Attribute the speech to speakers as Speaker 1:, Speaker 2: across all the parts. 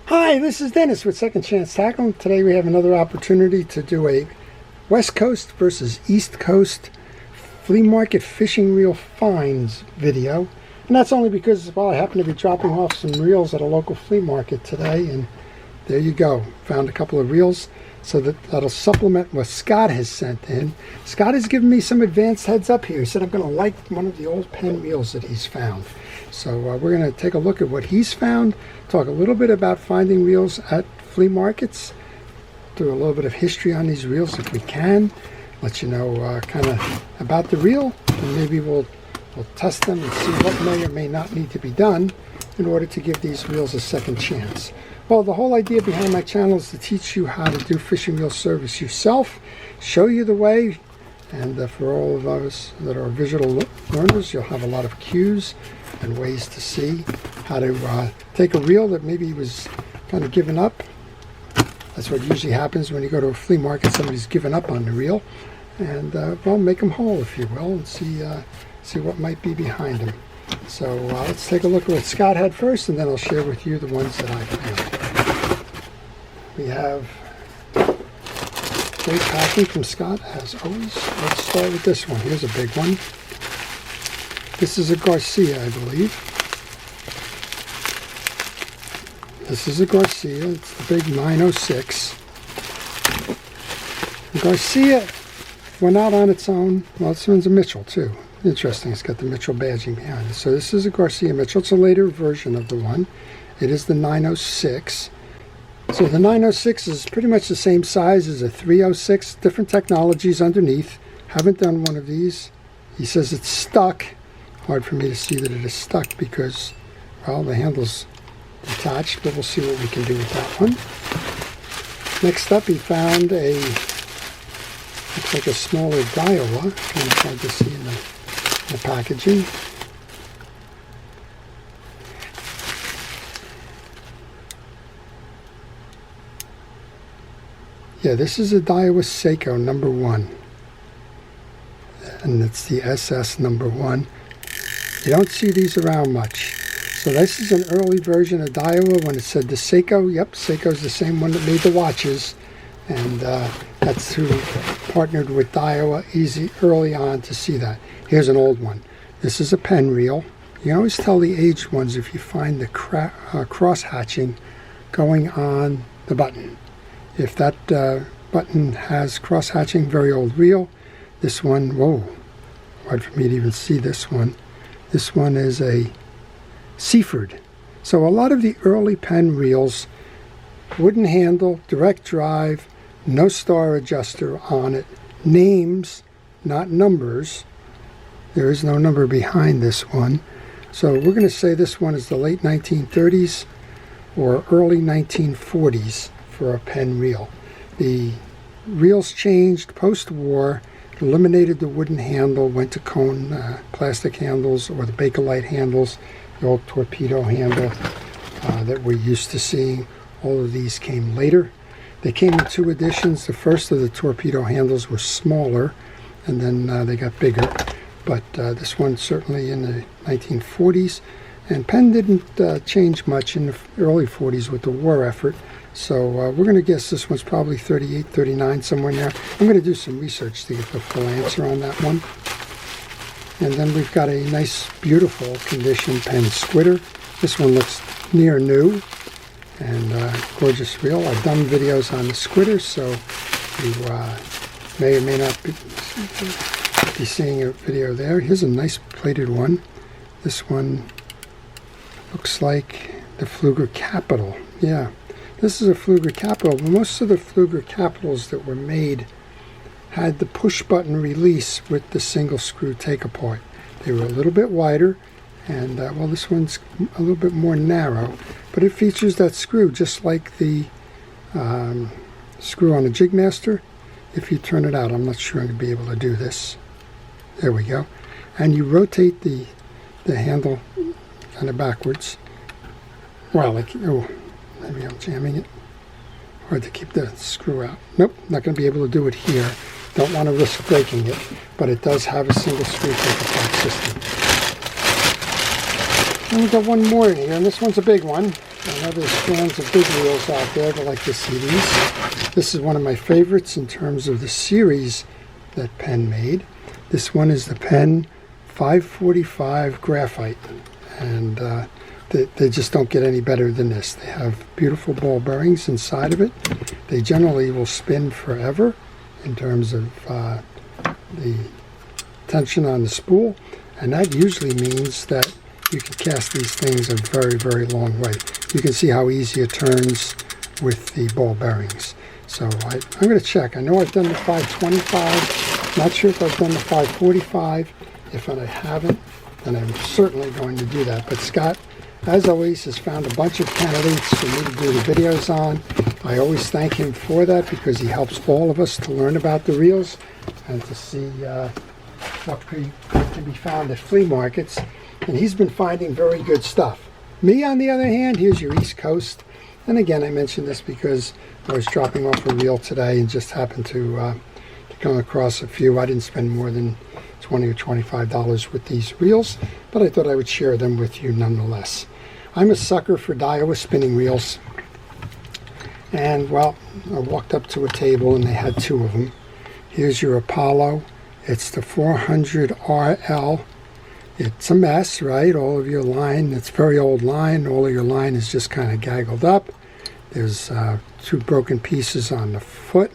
Speaker 1: Hi, this is Dennis with Second Chance Tackle. Today we have another opportunity to do a West Coast versus East Coast flea market fishing reel finds video. And that's only because, well, I happen to be dropping off some reels at a local flea market today, and there you go. Found a couple of reels, so that'll supplement what Scott has sent in. Scott has given me some advanced heads up here. He said I'm going to like one of the old Penn reels that he's found. So we're going to take a look at what he's found, talk a little bit about finding reels at flea markets, do a little bit of history on these reels if we can, let you know kind of about the reel, and maybe we'll test them and see what may or may not need to be done in order to give these reels a second chance. Well, the whole idea behind my channel is to teach you how to do fishing reel service yourself, show you the way, and for all of us that are visual learners, you'll have a lot of cues and ways to see how to take a reel that maybe was kind of given up. That's what usually happens when you go to a flea market. Somebody's given up on the reel, and well, make them whole, if you will, and see what might be behind them. So let's take a look at what Scott had first, and then I'll share with you the ones that I found. We have great packing from Scott, as always. Let's start with this one. Here's a big one. This is a Garcia, I believe. This is a Garcia. It's the big 906. The Garcia went out on its own. Well, this one's a Mitchell, too. Interesting. It's got the Mitchell badging behind it. So this is a Garcia Mitchell. It's a later version of the one. It is the 906. So the 906 is pretty much the same size as a 306. Different technologies underneath. Haven't done one of these. He says it's stuck. Hard for me to see that it is stuck because, well, the handle's detached, but we'll see what we can do with that one. Next up, he found a, looks like a smaller Daiwa. Kind of hard to see in the packaging. Yeah, this is a Daiwa Seiko #1, and it's the SS #1. You don't see these around much. So this is an early version of Daiwa when it said the Seiko. Yep, Seiko's the same one that made the watches, and that's who partnered with Daiwa easy early on to see that. Here's an old one. This is a Penn reel. You can always tell the aged ones if you find the cross hatching going on the button. If that button has cross hatching, very old reel. This one, whoa, hard for me to even see this one. This one is a Seaford. So a lot of the early Penn reels, wooden handle, direct drive, no star adjuster on it, names, not numbers. There is no number behind this one. So we're going to say this one is the late 1930s or early 1940s for a Penn reel. The reels changed post-war, eliminated the wooden handle, went to cone plastic handles or the Bakelite handles, the old torpedo handle that we're used to seeing. All of these came later. They came in two editions. The first of the torpedo handles were smaller, and then they got bigger. But this one's certainly in the 1940s. And Penn didn't change much in the early 40s with the war effort. So we're going to guess this one's probably 38, 39, somewhere in there. I'm going to do some research to get the full answer on that one. And then we've got a nice, beautiful condition Penn Squitter. This one looks near new and gorgeous reel. I've done videos on the Squitter, so you may or may not be seeing a video there. Here's a nice plated one. This one looks like the Fluger Capital. Yeah. This is a Fluger Capital. Most of the Fluger Capitals that were made had the push button release with the single screw take apart. They were a little bit wider, and well, this one's a little bit more narrow, but it features that screw just like the screw on a Jigmaster. If you turn it out, I'm not sure I'm going to be able to do this. There we go. And you rotate the handle kind of backwards. Well, like, oh, maybe I'm jamming it. Hard to keep the screw out. Nope, not going to be able to do it here. Don't want to risk breaking it, but it does have a single screw take apart system. And we've got one more in here, and this one's a big one. I know there's fans of big reels out there that like to see these. This is one of my favorites in terms of the series that Penn made. This one is the Penn 545 Graphite, and they just don't get any better than this. They have beautiful ball bearings inside of it. They generally will spin forever in terms of the tension on the spool, and that usually means that you can cast these things a very, very long way. You can see how easy it turns with the ball bearings. So I'm going to check. I know I've done the 525. Not sure if I've done the 545. If I haven't, then I'm certainly going to do that. But Scott, as always, has found a bunch of candidates for me to do the videos on. I always thank him for that because he helps all of us to learn about the reels and to see what can be found at flea markets. And he's been finding very good stuff. Me, on the other hand, here's your East Coast. And again, I mentioned this because I was dropping off a reel today and just happened to come across a few. I didn't spend more than $20 or $25 with these reels, but I thought I would share them with you nonetheless. I'm a sucker for Daiwa spinning reels. And, well, I walked up to a table and they had two of them. Here's your Apollo. It's the 400 RL. It's a mess, right? All of your line, it's very old line. All of your line is just kind of gaggled up. There's two broken pieces on the foot.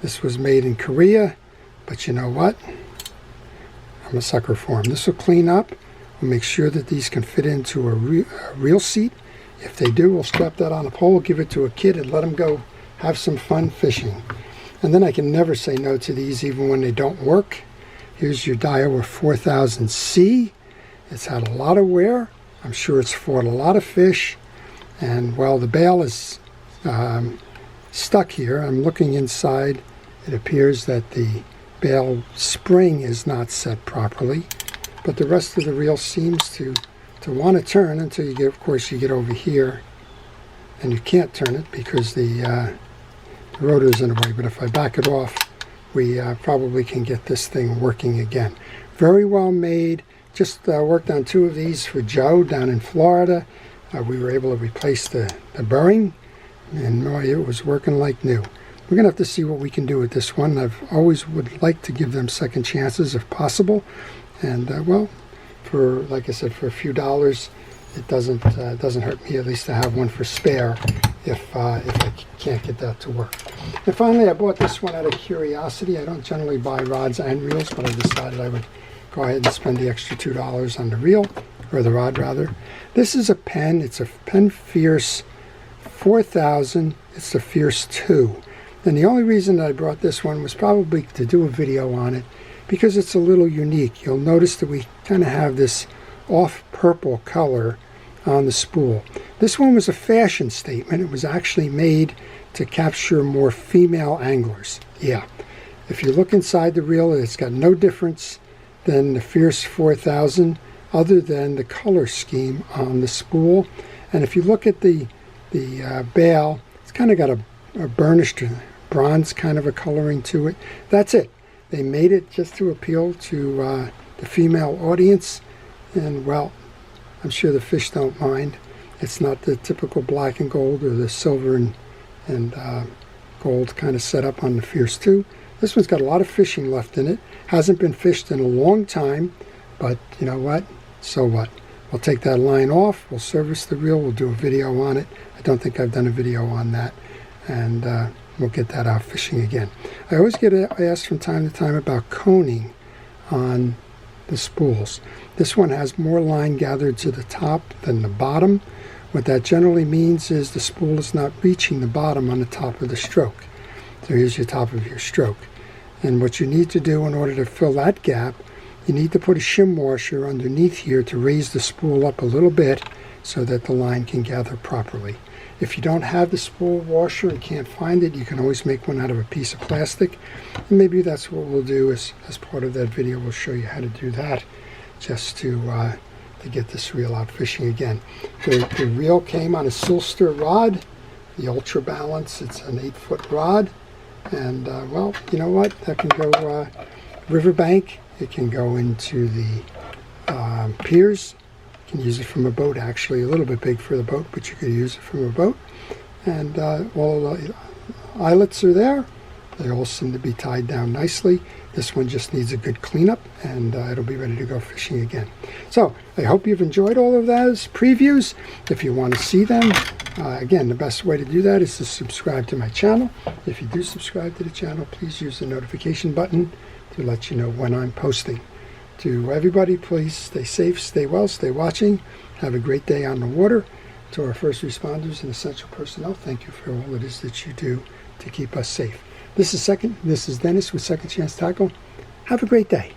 Speaker 1: This was made in Korea, but you know what? I'm a sucker for them. This will clean up. We'll make sure that these can fit into a reel seat. If they do, we'll strap that on a pole, give it to a kid, and let them go have some fun fishing. And then I can never say no to these, even when they don't work. Here's your Daiwa 4000C. It's had a lot of wear. I'm sure it's fought a lot of fish. And while the bail is stuck here, I'm looking inside. It appears that the bail spring is not set properly, but the rest of the reel seems to want to turn until you get, of course, you get over here, and you can't turn it because the rotor is in the way. But if I back it off, we probably can get this thing working again. Very well made. Just worked on two of these for Joe down in Florida. We were able to replace the bearing, and boy, it was working like new. We're going to have to see what we can do with this one. I've always would like to give them second chances if possible. And, well, for, like I said, for a few dollars, it doesn't hurt me at least to have one for spare if I can't get that to work. And finally, I bought this one out of curiosity. I don't generally buy rods and reels, but I decided I would go ahead and spend the extra $2 on the reel, or the rod rather. This is a Penn. It's a Penn Fierce 4000. It's the Fierce 2. And the only reason that I brought this one was probably to do a video on it because it's a little unique. You'll notice that we kind of have this off purple color on the spool. This one was a fashion statement. It was actually made to capture more female anglers. Yeah, if you look inside the reel, it's got no difference than the Fierce 4000 other than the color scheme on the spool. And if you look at the bail, it's kind of got a burnished bronze kind of a coloring to it. That's it. They made it just to appeal to the female audience, and well, I'm sure the fish don't mind. It's not the typical black and gold or the silver and gold kind of setup on the Fierce 2. This one's got a lot of fishing left in it. Hasn't been fished in a long time, but you know what? So what? We'll take that line off, we'll service the reel, we'll do a video on it. I don't think I've done a video on that, and we'll get that out fishing again. I always get asked from time to time about coning on the spools. This one has more line gathered to the top than the bottom. What that generally means is the spool is not reaching the bottom on the top of the stroke. So here's your top of your stroke. And what you need to do in order to fill that gap, you need to put a shim washer underneath here to raise the spool up a little bit so that the line can gather properly. If you don't have the spool washer and can't find it, you can always make one out of a piece of plastic. And maybe that's what we'll do as part of that video. We'll show you how to do that just to get this reel out fishing again. The reel came on a Silster rod, the Ultra Balance. It's an 8-foot rod. And, well, you know what? That can go riverbank. It can go into the piers. You can use it from a boat, actually. A little bit big for the boat, but you could use it from a boat. And all the eyelets are there. They all seem to be tied down nicely. This one just needs a good cleanup, and it'll be ready to go fishing again. So I hope you've enjoyed all of those previews. If you want to see them, again, the best way to do that is to subscribe to my channel. If you do subscribe to the channel, please use the notification button to let you know when I'm posting. To everybody, please stay safe, stay well, stay watching. Have a great day on the water. To our first responders and essential personnel, thank you for all it is that you do to keep us safe. This is Dennis with Second Chance Tackle. Have a great day.